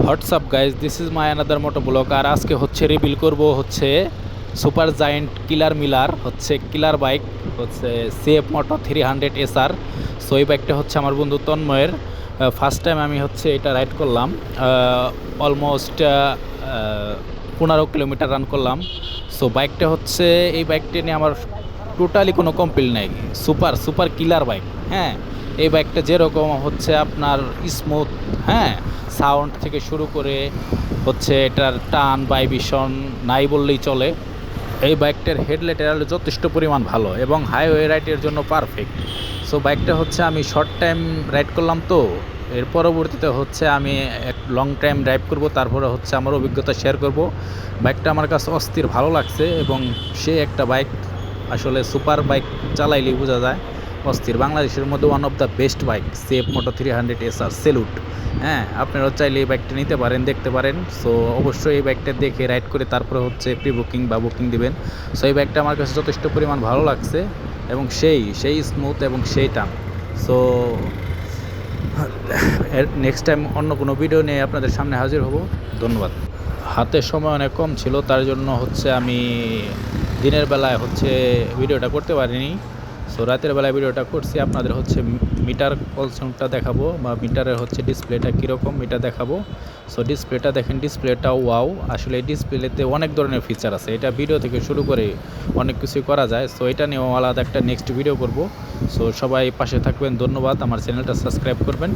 WhatsApp guys, this is my another moto vlog. আর আজকে হচ্ছে রিভিল করব হচ্ছে সুপার জায়েন্ট কিলার মিলার হচ্ছে কিলার বাইক হচ্ছে সিএফ মোটো 300 SR। সো এই বাইকটা হচ্ছে আমার বন্ধু তন্ময়ের। ফার্স্ট টাইম আমি হচ্ছে এটা রাইড করলাম। অলমোস্ট 15 কিলোমিটার রান করলাম। সো বাইকটা হচ্ছে, এই বাইকটা নিয়ে আমার টোটালি কোনো কমপ্লেন নেই। Super super killer bike. হ্যাঁ, এই বাইকটা যেরকম হচ্ছে আপনার স্মুথ, হ্যাঁ, সাউন্ড থেকে শুরু করে হচ্ছে এটার টান ভাইব্রেশন নাই বললেই চলে। এই বাইকটার হেডলাইটের আলো যথেষ্ট পরিমাণ ভালো এবং হাইওয়ে রাইডের জন্য পারফেক্ট। সো বাইকটা হচ্ছে আমি শর্ট টাইম রাইড করলাম, তো এর পরবর্তীতে হচ্ছে আমি এক লং টাইম ড্রাইভ করব, তারপরে হচ্ছে আমার অভিজ্ঞতা শেয়ার করব। বাইকটা আমার কাছে অস্থির ভালো লাগছে এবং সে একটা বাইক, আসলে সুপার বাইক চালাইলেই বোঝা যায় অস্থির। বাংলাদেশের মধ্যে one of the best bike CF Moto 300 SR salute. হ্যাঁ, আপনারাও চাইলে এই বাইকটা নিতে পারেন, দেখতে পারেন। সো অবশ্যই এই বাইকটা দেখে রাইড করে তারপরে হচ্ছে প্রি বুকিং বা বুকিং দিবেন। সো এই বাইকটা আমার কাছে যথেষ্ট পরিমাণ ভালো লাগছে এবং সেই স্মুথ এবং সেই টান। সো নেক্সট টাইম অন্য কোনো ভিডিও নিয়ে আপনাদের সামনে হাজির হব। ধন্যবাদ। হাতে সময় অনেক কম ছিল, তার জন্য হচ্ছে আমি দিনের বেলায় হচ্ছে ভিডিওটা করতে পারিনি। সো রাতের বেলায় ভিডিওটা করছি, আপনাদের হচ্ছে মিটার কলসনটা দেখাবো বা মিটারের হচ্ছে ডিসপ্লেটা কীরকম এটা দেখাবো। সো ডিসপ্লেটা দেখেন, ডিসপ্লেটা ওয়াও। আসলে এই ডিসপ্লেতে অনেক ধরনের ফিচার আছে, এটা ভিডিও থেকে শুরু করে অনেক কিছুই করা যায়। সো এটা নিয়েও আলাদা একটা নেক্সট ভিডিও করব। সো সবাই পাশে থাকবেন, ধন্যবাদ। আমার চ্যানেলটা সাবস্ক্রাইব করবেন।